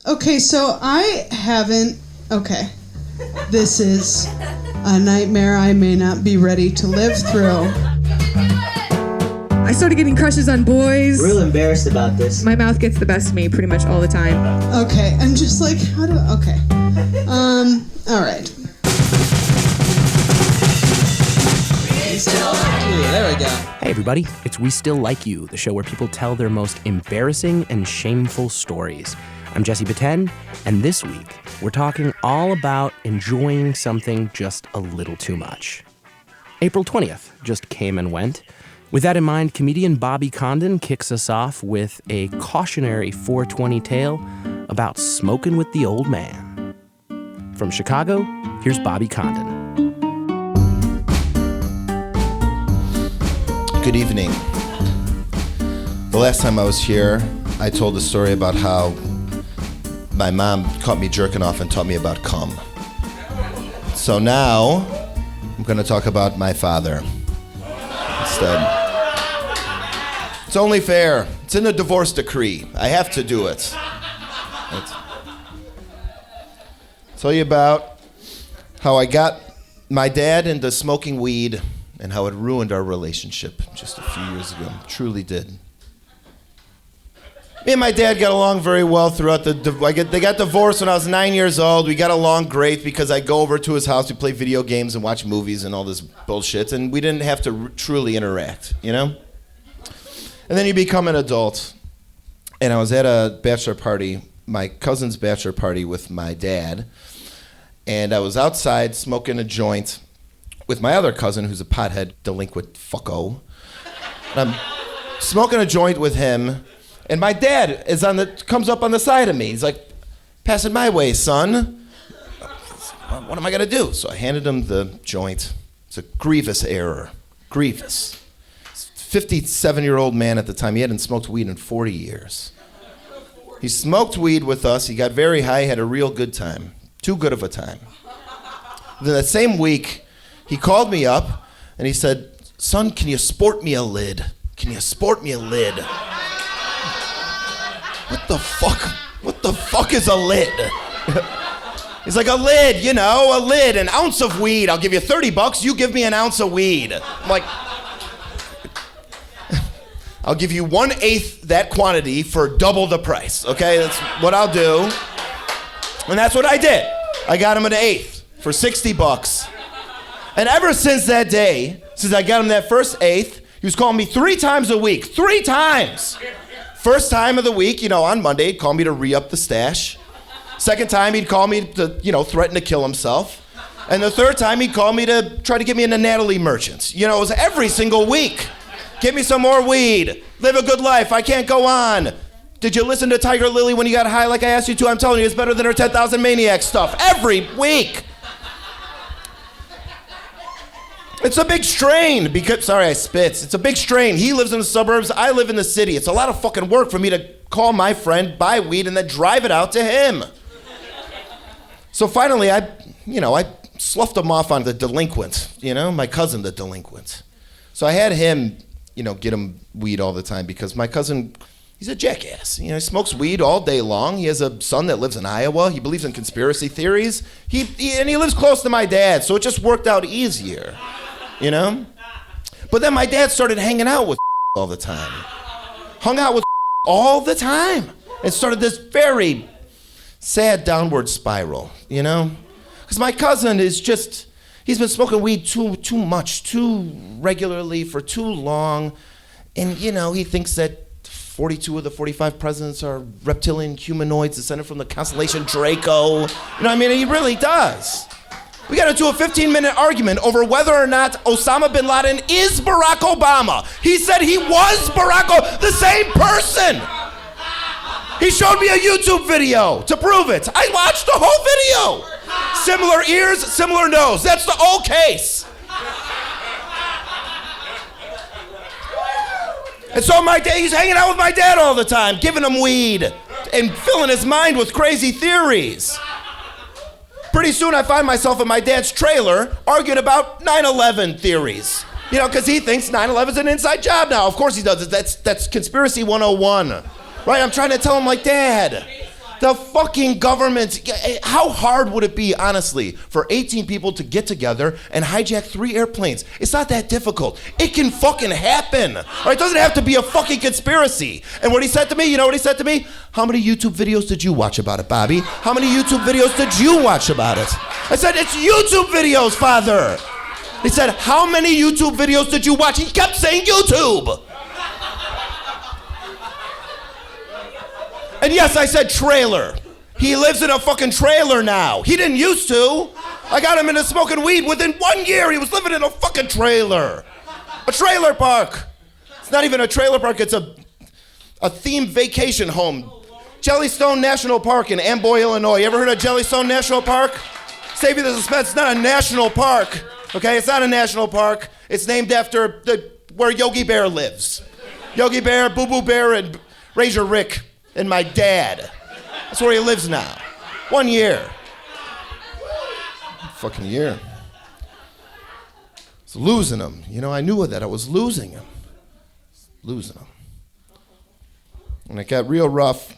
Okay, so I haven't... Okay. This is a nightmare I may not be ready to live through. I started getting crushes on boys. Real embarrassed about this. My mouth gets the best of me pretty much all the time. Okay, I'm just like, how do... Okay. All right. There we go. Hey everybody, it's We Still Like You, the show where people tell their most embarrassing and shameful stories. I'm Jesse Batten, and this week we're talking all about enjoying something just a little too much. April 20th just came and went. With that in mind, comedian Bobby Condon kicks us off with a cautionary 420 tale about smoking with the old man. From Chicago, here's Bobby Condon. Good evening. The last time I was here, I told a story about how my mom caught me jerking off and taught me about cum. So now, I'm going to talk about my father instead. It's only fair. It's in the divorce decree. I have to do it. Tell you about how I got my dad into smoking weed and how it ruined our relationship just a few years ago. It truly did. Me and my dad got along very well throughout they got divorced when I was 9 years old. We got along great because I go over to his house, we play video games and watch movies and all this bullshit, and we didn't have to truly interact, you know? And then you become an adult, and I was at a bachelor party, my cousin's bachelor party with my dad, and I was outside smoking a joint with my other cousin, who's a pothead delinquent fucko. And I'm smoking a joint with him, and my dad comes up on the side of me. He's like, "Pass it my way, son." What am I gonna do? So I handed him the joint. It's a grievous error. Grievous. 57-year-old man at the time. He hadn't smoked weed in 40 years. He smoked weed with us. He got very high, had a real good time. Too good of a time. Then that same week, he called me up and he said, "Son, can you sport me a lid? Can you sport me a lid?" What the fuck is a lid? He's like, "A lid, you know, a lid, an ounce of weed. I'll give you $30, you give me an ounce of weed." I'm like, "I'll give you 1/8 that quantity for double the price, okay? That's what I'll do." And that's what I did. I got him an eighth for $60. And ever since that day, since I got him that first eighth, he was calling me 3 times a week. 3 times! First time of the week, you know, on Monday, he'd call me to re-up the stash. Second time, he'd call me to, you know, threaten to kill himself. And the third time, he'd call me to try to get me into Natalie Merchants. You know, it was every single week. "Give me some more weed. Live a good life. I can't go on. Did you listen to Tiger Lily when you got high like I asked you to? I'm telling you, it's better than her 10,000 Maniacs stuff." Every week. It's a big strain because, sorry I spit. It's a big strain. He lives in the suburbs, I live in the city. It's a lot of fucking work for me to call my friend, buy weed, and then drive it out to him. So finally, I sloughed him off on the delinquent, you know, my cousin, the delinquent. So I had him, you know, get him weed all the time because my cousin, he's a jackass. You know, he smokes weed all day long. He has a son that lives in Iowa. He believes in conspiracy theories. And he lives close to my dad, so it just worked out easier, you know? But then my dad started hanging out with all the time. Hung out with all the time. And started this very sad downward spiral, you know? Because my cousin is just, he's been smoking weed too much, too regularly for too long. And, you know, he thinks that 42 of the 45 presidents are reptilian humanoids descended from the constellation Draco. You know what I mean? He really does. We got into a 15-minute argument over whether or not Osama bin Laden is Barack Obama. He said he was the same person. He showed me a YouTube video to prove it. I watched the whole video. Similar ears, similar nose. That's the whole case. And so he's hanging out with my dad all the time, giving him weed and filling his mind with crazy theories. Pretty soon I find myself in my dad's trailer arguing about 9/11 theories. You know, because he thinks 9/11 is an inside job now. Of course he does. That's conspiracy 101. Right? I'm trying to tell him, like, Dad, The fucking government, how hard would it be, honestly, for 18 people to get together and hijack 3 airplanes? It's not that difficult. It can fucking happen. Or it doesn't have to be a fucking conspiracy. And what he said to me, you know what he said to me? How many YouTube videos did you watch about it, Bobby? How many YouTube videos did you watch about it? I said, it's YouTube videos, Father. He said, how many YouTube videos did you watch? He kept saying YouTube. And yes, I said trailer. He lives in a fucking trailer now. He didn't used to. I got him into smoking weed. Within 1 year, he was living in a fucking trailer. A trailer park. It's not even a trailer park, it's a themed vacation home. Jellystone National Park in Amboy, Illinois. You ever heard of Jellystone National Park? Save you the suspense, it's not a national park. Okay, it's not a national park. It's named after where Yogi Bear lives. Yogi Bear, Boo Boo Bear, and Razor Rick. And my dad. That's where he lives now. 1 year. Fucking year. I was losing him. You know, I knew that I was losing him. Losing him. And it got real rough,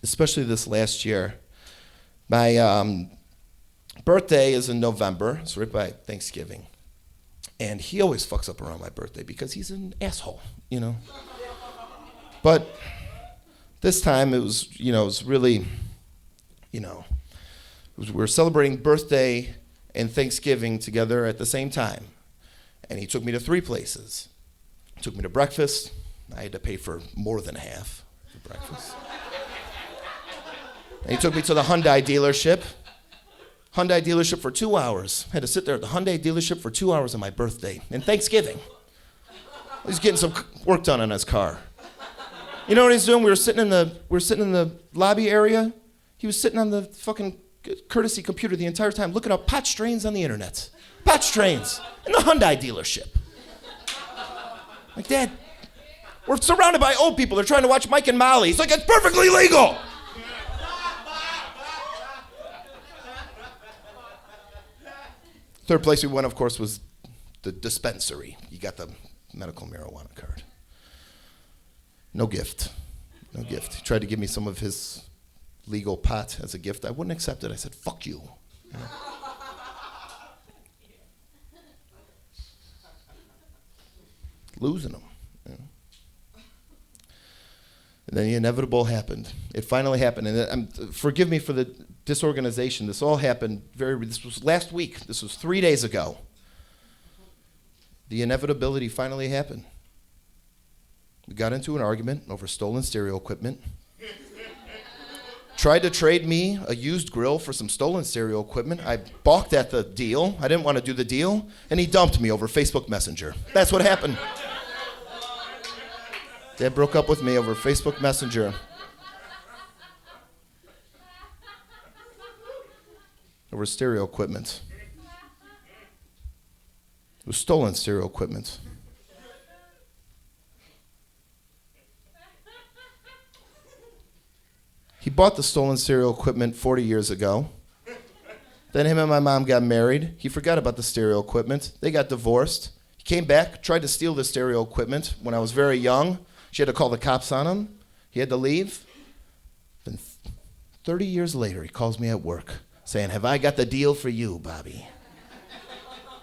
especially this last year. My birthday is in November. It's right by Thanksgiving. And he always fucks up around my birthday because he's an asshole, you know. But this time it was, you know, it was really, you know, we were celebrating birthday and Thanksgiving together at the same time. And he took me to 3 places. He took me to breakfast. I had to pay for more than half for breakfast. And he took me to the Hyundai dealership. Hyundai dealership for 2 hours. I had to sit there at the Hyundai dealership for 2 hours on my birthday and Thanksgiving. He was getting some work done on his car. You know what he's doing? We were sitting in the lobby area. He was sitting on the fucking courtesy computer the entire time, looking up pot strains on the internet. Pot strains in the Hyundai dealership. Like, Dad, we're surrounded by old people. They're trying to watch Mike and Molly. He's like, it's perfectly legal. Third place we went, of course, was the dispensary. You got the medical marijuana card. No gift. No gift. He tried to give me some of his legal pot as a gift. I wouldn't accept it. I said, fuck you. You know? Losing him. You know? And then the inevitable happened. It finally happened. And forgive me for the disorganization. This all happened this was last week. This was 3 days ago. The inevitability finally happened. We got into an argument over stolen stereo equipment. Tried to trade me a used grill for some stolen stereo equipment. I balked at the deal. I didn't want to do the deal. And he dumped me over Facebook Messenger. That's what happened. Dad broke up with me over Facebook Messenger. Over stereo equipment. It was stolen stereo equipment. He bought the stolen stereo equipment 40 years ago. Then him and my mom got married. He forgot about the stereo equipment. They got divorced. He came back, tried to steal the stereo equipment when I was very young. She had to call the cops on him. He had to leave. Then 30 years later, he calls me at work saying, have I got the deal for you, Bobby?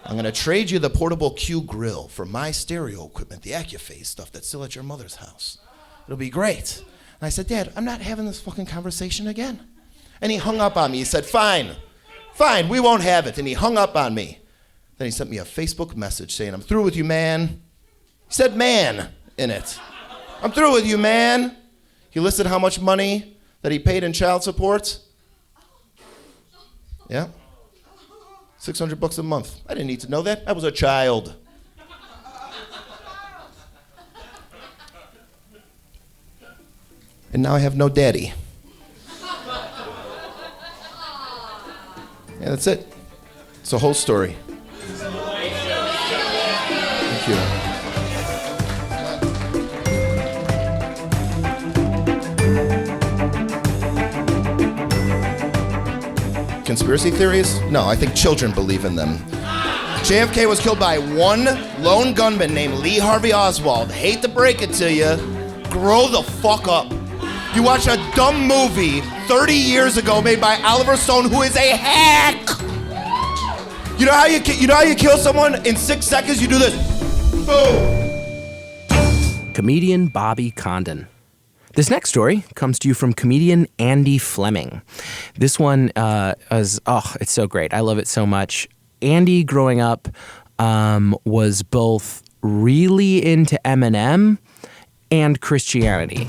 I'm going to trade you the portable Q grill for my stereo equipment, the AccuPhase stuff that's still at your mother's house. It'll be great. And I said, Dad, I'm not having this fucking conversation again. And he hung up on me. He said, fine, we won't have it. And he hung up on me. Then he sent me a Facebook message saying, I'm through with you, man. He said man in it. I'm through with you, man. He listed how much money that he paid in child support. Yeah. $600 a month. I didn't need to know that. I was a child. And now I have no daddy. Yeah, that's it. It's the whole story. Thank you. Conspiracy theories? No, I think children believe in them. JFK was killed by one lone gunman named Lee Harvey Oswald. Hate to break it to you. Grow the fuck up. You watch a dumb movie 30 years ago made by Oliver Stone, who is a hack. You know how you kill someone in 6 seconds? You do this. Boom. Comedian Bobby Condon. This next story comes to you from comedian Andy Fleming. This one it's so great. I love it so much. Andy, growing up, was both really into Eminem and Christianity.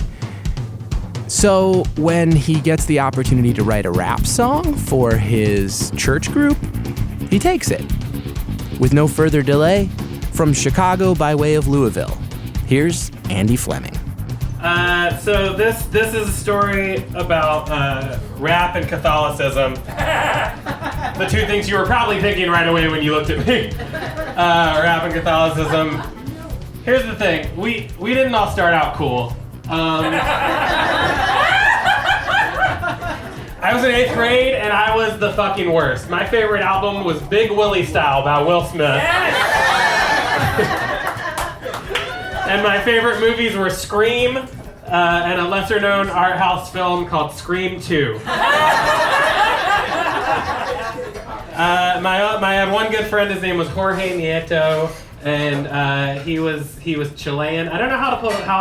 So when he gets the opportunity to write a rap song for his church group, he takes it. With no further delay, from Chicago by way of Louisville, here's Andy Fleming. So this is a story about rap and Catholicism. The two things you were probably thinking right away when you looked at me. Rap and Catholicism. Here's the thing. We didn't all start out cool. I was in 8th grade and I was the fucking worst. My favorite album was Big Willie Style by Will Smith. And my favorite movies were Scream and a lesser-known art house film called Scream 2. I had one good friend. His name was Jorge Nieto, and he was Chilean. I don't know how to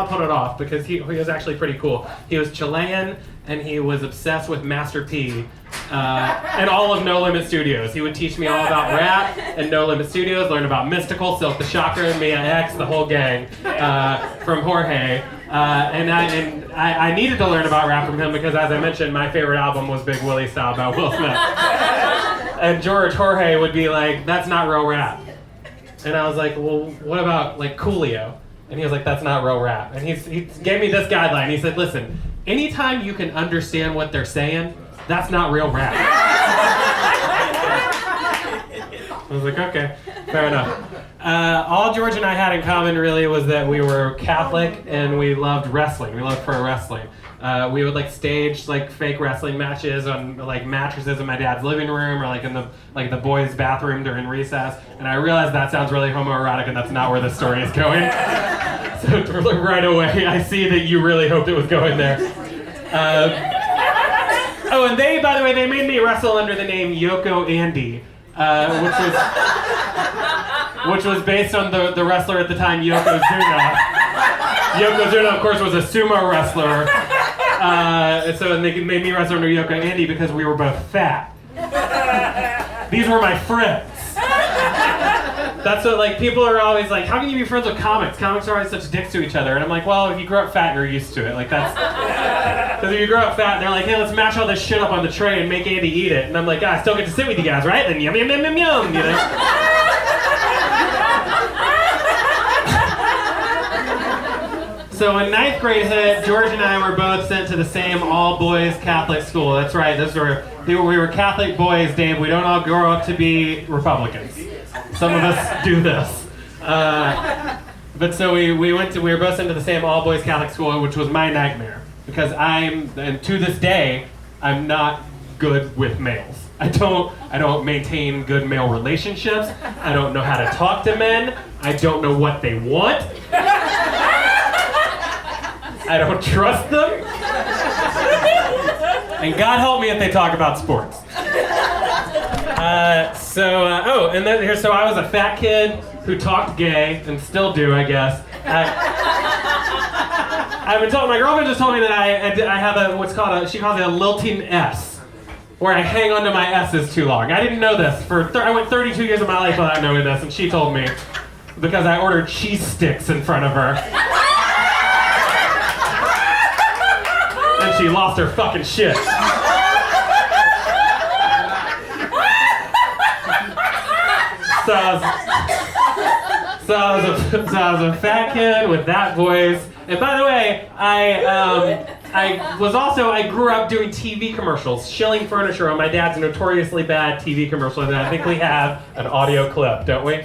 put it off because he was actually pretty cool. He was Chilean, and he was obsessed with Master P and all of No Limit Studios. He would teach me all about rap and No Limit Studios, learn about Mystical, Silk the Shocker, Mia X, the whole gang from Jorge. And I needed to learn about rap from him because, as I mentioned, my favorite album was Big Willie Style by Will Smith. And Jorge would be like, "That's not real rap." And I was like, "Well, what about like Coolio?" And he was like, "That's not real rap." And he gave me this guideline. He said, "Listen, anytime you can understand what they're saying, that's not real rap." I was like, okay, fair enough. All George and I had in common really was that we were Catholic and we loved wrestling. We loved pro wrestling. We would like stage like fake wrestling matches on like mattresses in my dad's living room or like in the boys' bathroom during recess. And I realized that sounds really homoerotic and that's not where the story is going. So right away, I see that you really hoped it was going there. And they, by the way, they made me wrestle under the name Yoko Andy, which was based on the wrestler at the time, Yokozuna. Yokozuna, of course, was a sumo wrestler. So they made me wrestle under Yoko Andy because we were both fat. These were my friends. That's what, like, people are always like, how can you be friends with comics? Comics are always such dicks to each other. And I'm like, well, if you grow up fat, you're used to it. Like, that's... Because if you grow up fat, they're like, hey, let's mash all this shit up on the tray and make Andy eat it. And I'm like, I still get to sit with you guys, right? Then yum, yum, yum, yum, yum, you know? So when 9th grade hit, George and I were both sent to the same all-boys Catholic school. That's right, we were Catholic boys, Dave. We don't all grow up to be Republicans. Some of us do this. But so we were both sent to the same all-boys Catholic school, which was my nightmare. Because and to this day, I'm not good with males. I don't maintain good male relationships. I don't know how to talk to men. I don't know what they want. I don't trust them. And God help me if they talk about sports. So I was a fat kid who talked gay, and still do, I guess. I've been told, my girlfriend just told me that I have she calls it a lilting S, where I hang onto my S's too long. I didn't know this. I went 32 years of my life without knowing this, and she told me because I ordered cheese sticks in front of her. And she lost her fucking shit. So I was a fat kid with that voice. And by the way, I grew up doing TV commercials, shilling furniture on my dad's notoriously bad TV commercial. And I think we have an audio clip, don't we?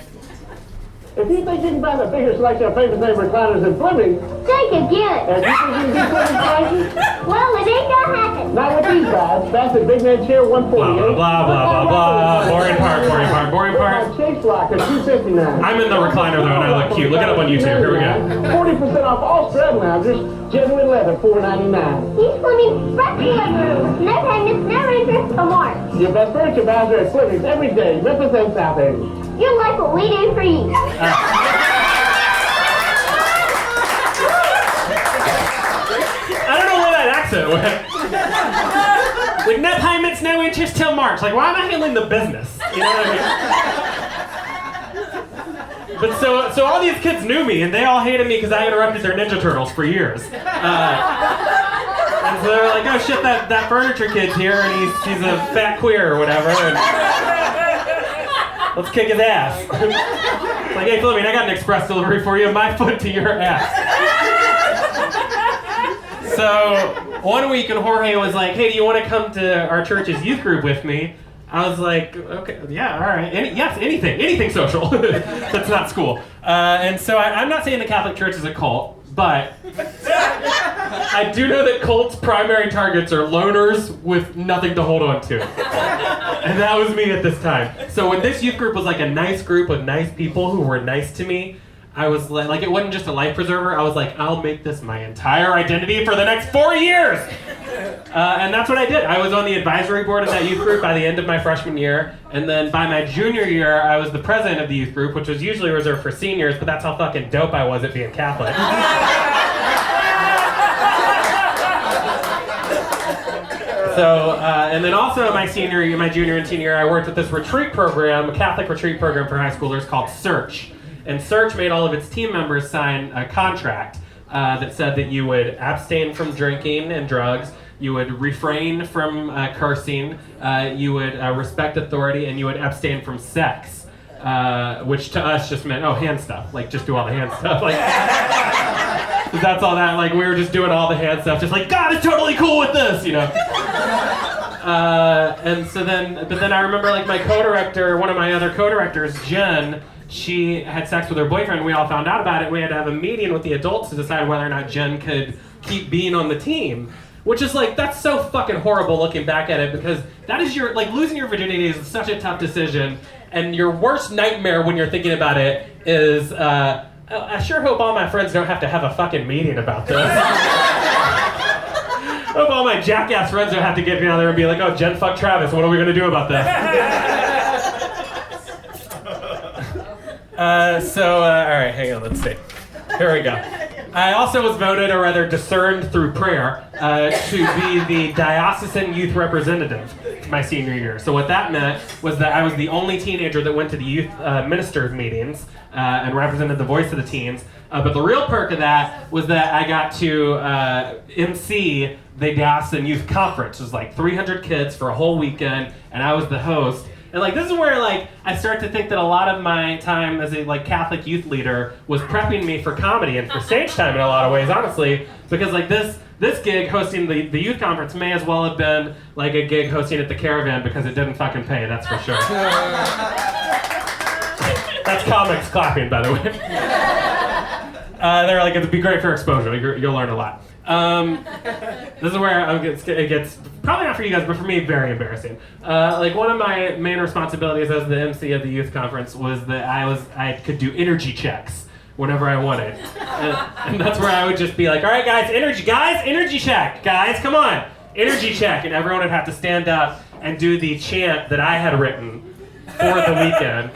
If you think you can find a bigger selection of famous name recliners than Fleming, think again. and you think you can get Fleming prices, Well, it ain't gonna happen. not with these guys. That's the Big Man Chair 148. Blah, blah, blah, blah, blah. Boring part. With my Chase Locker 259. I'm in the recliner though, and I look cute. Look it up on YouTube. Here we go. 40% off all strap loungers. Genuine leather, $4.99. He's Fleming's fresh living room. No payments, no interest, or more. Your best furniture buys are at Fleming's every day. Memphis and South End. You'll like what we do for you. I don't know where that accent went. Like, no payments, no interest till March. Like, why am I handling the business? You know what I mean? But so all these kids knew me, and they all hated me because I interrupted their Ninja Turtles for years. And so they were like, oh shit, that furniture kid's here, and he's a fat queer or whatever, and let's kick his ass. Like, hey Fleming, I got an express delivery for you, my foot to your ass. So one week, and Jorge was like, hey, do you want to come to our church's youth group with me? I was like, okay, yeah, all right. Anything social. That's not school. And so I'm not saying the Catholic Church is a cult, but I do know that cults' primary targets are loners with nothing to hold on to. And that was me at this time. So when this youth group was like a nice group of nice people who were nice to me, I was like, it wasn't just a life preserver. I was like, I'll make this my entire identity for the next 4 years. And that's what I did. I was on the advisory board of that youth group by the end of my freshman year. And then by my junior year, I was the president of the youth group, which was usually reserved for seniors, but that's how fucking dope I was at being Catholic. So, and then also my junior and senior year, I worked with this retreat program, a Catholic retreat program for high schoolers called Search. And Search made all of its team members sign a contract that said that you would abstain from drinking and drugs, you would refrain from cursing, you would respect authority, and you would abstain from sex, which to us just meant, hand stuff, like just do all the hand stuff. Like, that's all that, like we were just doing all the hand stuff, just like, God is totally cool with this, you know? And so but then I remember like my co-director, one of my other co-directors, Jen, she had sex with her boyfriend. We all found out about it. We had to have a meeting with the adults to decide whether or not Jen could keep being on the team. Which is like, that's so fucking horrible looking back at it, because that is losing your virginity is such a tough decision. And your worst nightmare when you're thinking about it is, I sure hope all my friends don't have to have a fucking meeting about this. I hope all my jackass friends don't have to get together and be like, oh, Jen fucked Travis, what are we gonna do about this? All right, hang on, let's see. Here we go. I also was voted, or rather discerned through prayer, to be the diocesan youth representative my senior year. So what that meant was that I was the only teenager that went to the youth ministers meetings and represented the voice of the teens. But the real perk of that was that I got to MC the diocesan youth conference. It was like 300 kids for a whole weekend, and I was the host. And like this is where like I start to think that a lot of my time as a like Catholic youth leader was prepping me for comedy and for stage time in a lot of ways, honestly, because like this gig hosting the youth conference may as well have been like a gig hosting at the Caravan, because it didn't fucking pay, that's for sure. That's comics clapping, by the way. They're like, it'd be great for exposure. You'll learn a lot. This is where it gets probably not for you guys, but for me, very embarrassing. Like one of my main responsibilities as the MC of the youth conference was that I could do energy checks whenever I wanted, and that's where I would just be like, all right, guys, energy check, guys, come on, energy check, and everyone would have to stand up and do the chant that I had written for the weekend,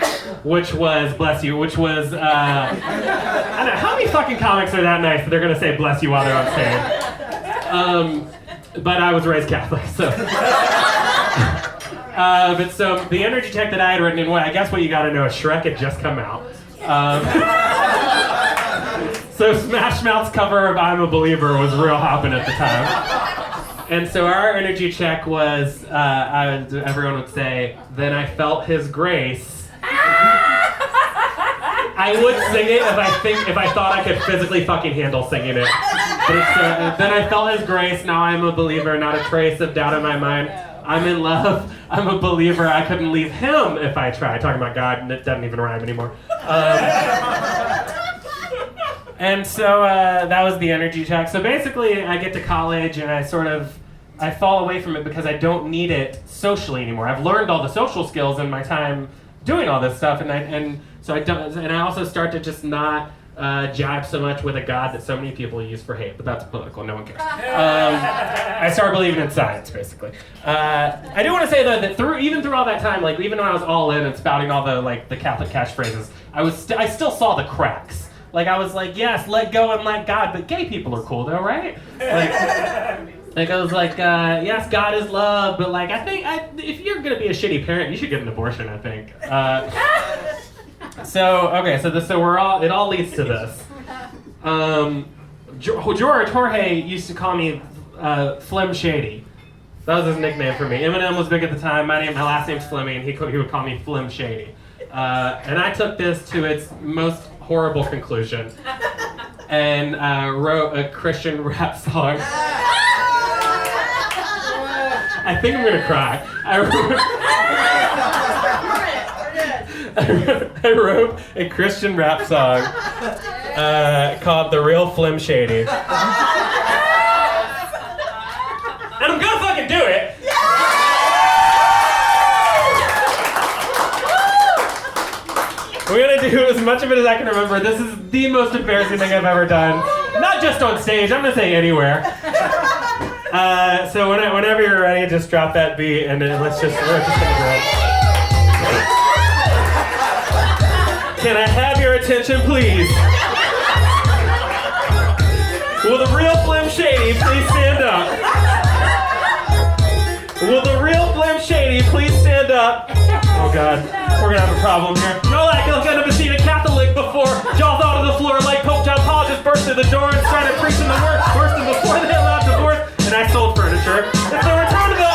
which was bless you, which was I don't know how many fucking comics are that nice that they're gonna say bless you while they're on stage. But I was raised Catholic, so. But so the energy check that I had written, and I guess what you gotta know is Shrek had just come out. So Smash Mouth's cover of I'm a Believer was real hopping at the time. And so our energy check was, everyone would say, then I felt his grace. I would sing it if I thought I could physically fucking handle singing it. But it's, then I felt his grace, now I'm a believer, not a trace of doubt in my mind. I'm in love. I'm a believer. I couldn't leave him if I tried. Talking about God, and it doesn't even rhyme anymore. And so that was the energy check. So basically, I get to college and I fall away from it because I don't need it socially anymore. I've learned all the social skills in my time doing all this stuff, and I also start to just not jibe so much with a God that so many people use for hate, but that's political. No one cares. I started believing in science, basically. I do want to say though that even through all that time, like even when I was all in and spouting all the Catholic catchphrases, I still saw the cracks. Like I was like, yes, let go and let God, but gay people are cool though, right? Like I was like, yes, God is love, but like I think if you're gonna be a shitty parent, you should get an abortion. I think. So it all leads to this. Jorge used to call me Flim Shady. That was his nickname for me. Eminem was big at the time. My last name's Fleming, and he would call me Flim Shady. And I took this to its most horrible conclusion and wrote a Christian rap song. I think I'm gonna cry. I wrote a Christian rap song called The Real Flim Shady. And I'm gonna fucking do it! We're gonna do as much of it as I can remember. This is the most embarrassing thing I've ever done. Not just on stage, I'm gonna say anywhere. So whenever you're ready, just drop that beat and we're just gonna do it. Can I have your attention, please? Will the real Flim Shady please stand up? Will the real Flim Shady please stand up? Oh God, we're gonna have a problem here. No, like I've never seen a Catholic before. Jaws out of the floor like Pope John Paul just burst through the door and started preaching the word worse than before they allowed divorce. And I sold furniture. It's the return of the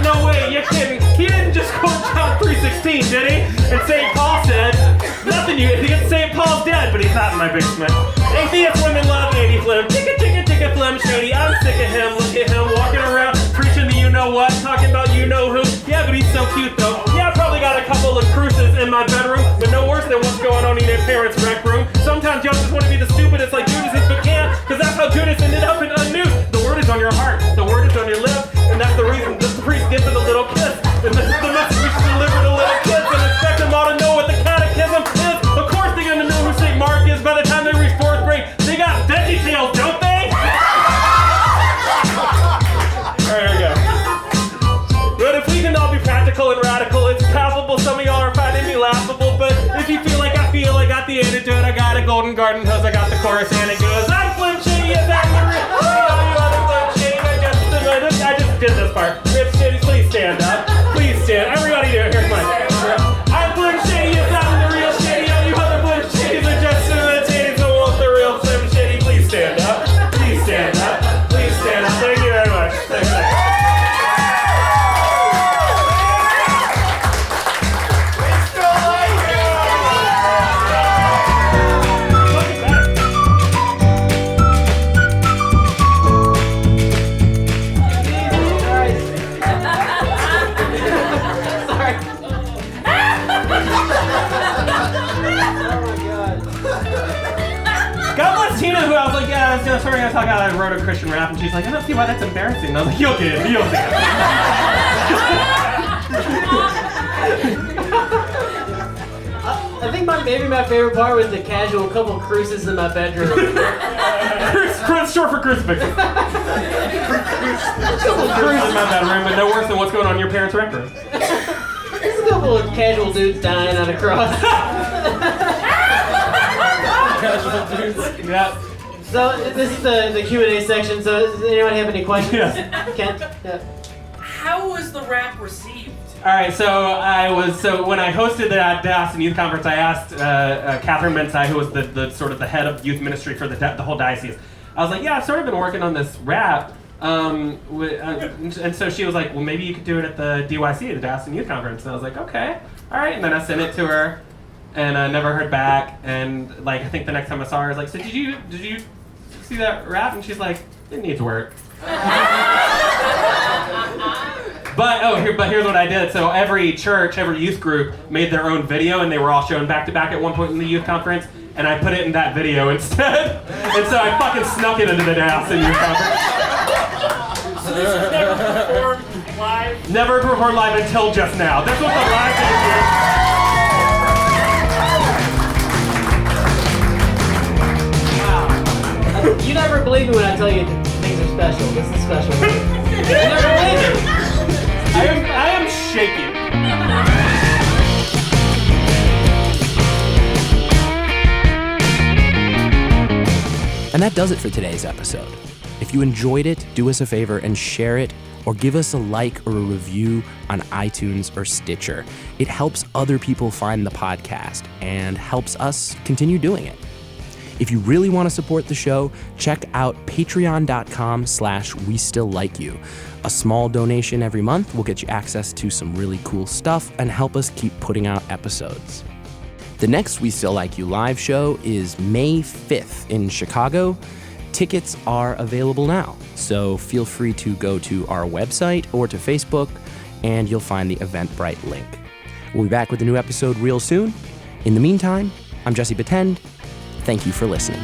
no way, you're kidding. He didn't just quote John 3:16, did he? And St. Paul said, nothing you idiot, St. Paul's dead, but he's not in my basement. Atheist women love anti-Flim. Ticka Flim Shady. I'm sick of him. Look at him walking around preaching the you know what, talking about you know who. Yeah, but he's so cute though. Yeah, I probably got a couple of cruises in my bedroom, but no worse than what's going on in your parents' rec room. Sometimes y'all just want to be the stupidest like Judas is, but can't, cause that's how Judas ended up in unnews. The word is on your heart, the word is on your lips, and that's the reason the priest gives it a little kiss. And this is the message we should deliver to little kids and expect them all to know what the catechism is. Of course they're gonna know who St. Mark is by the time they reach 4th grade. They got veggie tails, don't they? Alright, here we go. But if we can all be practical and radical, it's palpable. Some of y'all are finding me laughable, but if you feel like I got the antidote, I got a golden garden hose, I got the chorus, and it goes, I'm Flim Shady, yes, I'm the real Flim Shady, I just did this part. Rip Shady, please stand up. Please stand. Everybody do it. Here's mine. I'm Flim Shady, yes, I'm the real Shady. All you other Flim Shadys are just imitating, so won't the real Flim Shady please stand up? Please stand up. Please stand up. Thank you very much. Thanks. God bless Tina, who I was like, yeah, sorry, I thought I wrote a Christian rap, and she's like, I don't see why that's embarrassing. And I was like, you'll get it, you'll see it. I think maybe my favorite part was the casual couple cruises in my bedroom. Short for crucifixes. Couple cruises in my bedroom, but no worse than what's going on in your parents' rec room. There's a couple of casual dudes dying on a cross. Yeah. So this is the Q&A section. So does anyone have any questions? Yeah. Kent? Yeah. How was the rap received? All right, so when I hosted the Austin Youth Conference, I asked Catherine Mensai, who was the sort of the head of youth ministry for the whole diocese. I was like, yeah, I've sort of been working on this rap, and so she was like, well, maybe you could do it at the DYC, the Austin Youth Conference. And I was like, okay, all right. And then I sent it to her, and I never heard back. And like, I think the next time I saw her, I was like, so did you see that rap? And she's like, it needs work. But here's what I did. So every church, every youth group made their own video, and they were all shown back to back at one point in the youth conference. And I put it in that video instead. And so I fucking snuck it into the dance in youth conference. So this was never performed live? Never performed live until just now. This was the last Wow. You never believe me when I tell you things are special. This is special. You never believe me. I am shaking. And that does it for today's episode. If you enjoyed it, do us a favor and share it, or give us a like or a review on iTunes or Stitcher. It helps other people find the podcast and helps us continue doing it. If you really want to support the show, check out patreon.com/WeStillLikeYou. A small donation every month will get you access to some really cool stuff and help us keep putting out episodes. The next We Still Like You live show is May 5th in Chicago. Tickets are available now, so feel free to go to our website or to Facebook, and you'll find the Eventbrite link. We'll be back with a new episode real soon. In the meantime, I'm Jesse Batend. Thank you for listening.